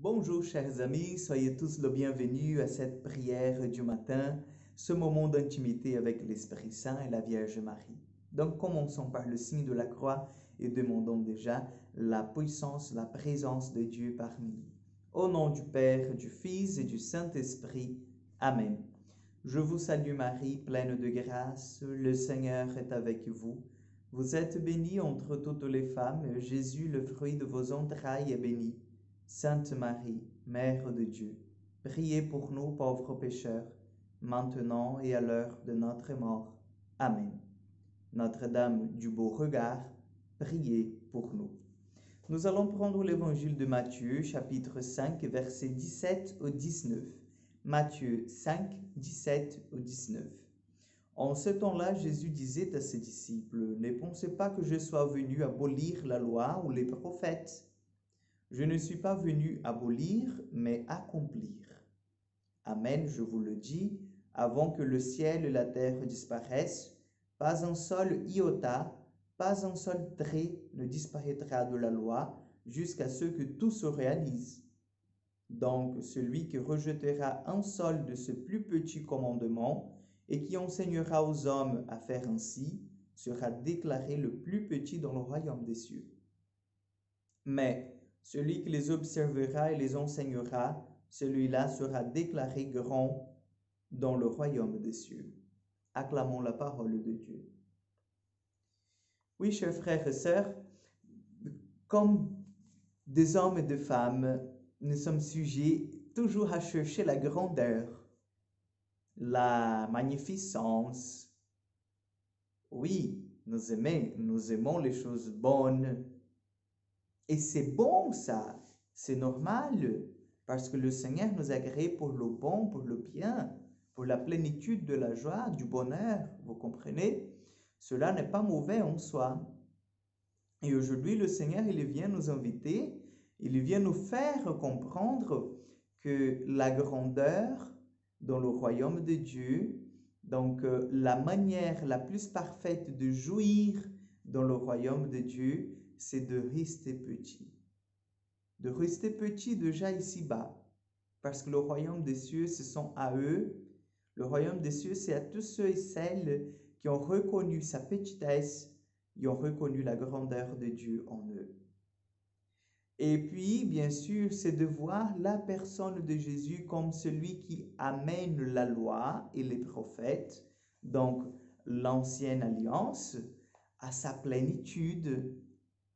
Bonjour chers amis, soyez tous le bienvenus à cette prière du matin, ce moment d'intimité avec l'Esprit Saint et la Vierge Marie. Donc commençons par le signe de la croix et demandons déjà la puissance, la présence de Dieu parmi nous. Au nom du Père, du Fils et du Saint-Esprit. Amen. Je vous salue Marie, pleine de grâce, le Seigneur est avec vous. Vous êtes bénie entre toutes les femmes, et Jésus, le fruit de vos entrailles, est béni. Sainte Marie, Mère de Dieu, priez pour nous pauvres pécheurs, maintenant et à l'heure de notre mort. Amen. Notre-Dame du beau regard, priez pour nous. Nous allons prendre l'évangile de Matthieu, chapitre 5, versets 17 au 19. Matthieu 5, 17 au 19. En ce temps-là, Jésus disait à ses disciples, « Ne pensez pas que je sois venu abolir la loi ou les prophètes. Je ne suis pas venu abolir, mais accomplir. Amen, je vous le dis, avant que le ciel et la terre disparaissent, pas un seul iota, pas un seul trait ne disparaîtra de la loi jusqu'à ce que tout se réalise. Donc, celui qui rejettera un seul de ce plus petit commandement et qui enseignera aux hommes à faire ainsi, sera déclaré le plus petit dans le royaume des cieux. Mais celui qui les observera et les enseignera, celui-là sera déclaré grand dans le royaume des cieux. Acclamons la parole de Dieu. Oui, chers frères et sœurs, comme des hommes et des femmes, nous sommes sujets toujours à chercher la grandeur, la magnificence. Oui, nous aimons les choses bonnes. Et c'est bon ça, c'est normal, parce que le Seigneur nous a créés pour le bon, pour le bien, pour la plénitude de la joie, du bonheur, vous comprenez? Cela n'est pas mauvais en soi. Et aujourd'hui, le Seigneur, il vient nous inviter, il vient nous faire comprendre que la grandeur dans le royaume de Dieu, donc la manière la plus parfaite de jouir dans le royaume de Dieu, c'est de rester petit. De rester petit déjà ici-bas. Parce que le royaume des cieux, ce sont à eux. Le royaume des cieux, c'est à tous ceux et celles qui ont reconnu sa petitesse, qui ont reconnu la grandeur de Dieu en eux. Et puis, bien sûr, c'est de voir la personne de Jésus comme celui qui amène la loi et les prophètes, donc l'ancienne alliance, à sa plénitude.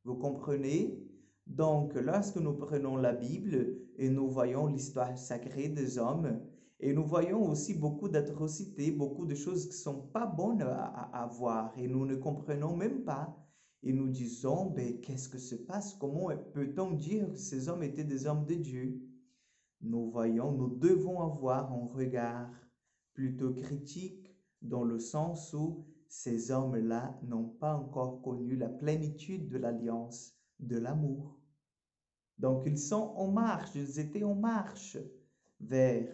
Vous comprenez? Donc, lorsque nous prenons la Bible et nous voyons l'histoire sacrée des hommes, et nous voyons aussi beaucoup d'atrocités, beaucoup de choses qui ne sont pas bonnes à voir, et nous ne comprenons même pas. Et nous disons, ben, qu'est-ce que se passe? Comment peut-on dire que ces hommes étaient des hommes de Dieu? Nous voyons, nous devons avoir un regard plutôt critique dans le sens où ces hommes-là n'ont pas encore connu la plénitude de l'alliance, de l'amour. Donc ils sont en marche, ils étaient en marche vers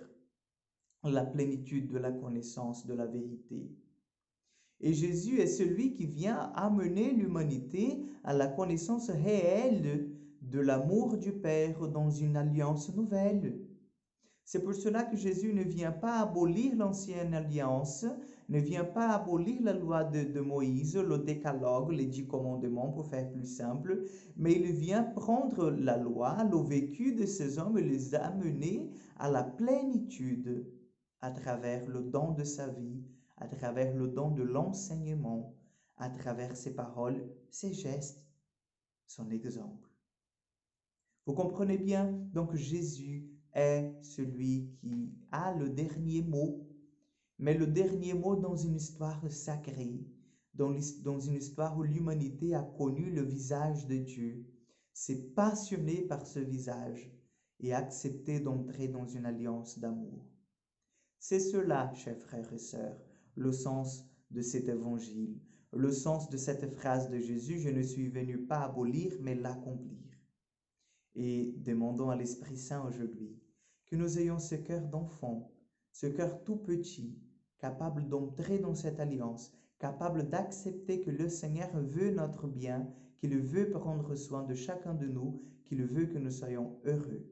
la plénitude de la connaissance de la vérité. Et Jésus est celui qui vient amener l'humanité à la connaissance réelle de l'amour du Père dans une alliance nouvelle. C'est pour cela que Jésus ne vient pas abolir l'ancienne alliance, ne vient pas abolir la loi de Moïse, le décalogue, les 10 commandements pour faire plus simple, mais il vient prendre la loi, le vécu de ces hommes et les amener à la plénitude à travers le don de sa vie, à travers le don de l'enseignement, à travers ses paroles, ses gestes, son exemple. Vous comprenez bien? Donc Jésus est celui qui a le dernier mot, mais le dernier mot dans une histoire sacrée, dans une histoire où l'humanité a connu le visage de Dieu, s'est passionné par ce visage et accepté d'entrer dans une alliance d'amour. C'est cela, chers frères et sœurs, le sens de cet évangile, le sens de cette phrase de Jésus, « Je ne suis venu pas abolir, mais l'accomplir ». Et demandons à l'Esprit Saint aujourd'hui que nous ayons ce cœur d'enfant, ce cœur tout petit, capable d'entrer dans cette alliance, capable d'accepter que le Seigneur veut notre bien, qu'il veut prendre soin de chacun de nous, qu'il veut que nous soyons heureux.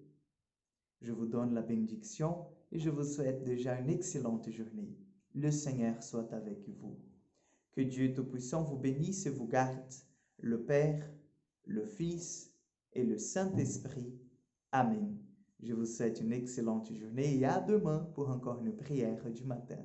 Je vous donne la bénédiction et je vous souhaite déjà une excellente journée. Le Seigneur soit avec vous. Que Dieu Tout-Puissant vous bénisse et vous garde, le Père, le Fils et le Saint-Esprit. Amen. Je vous souhaite une excellente journée et à demain pour encore une prière du matin.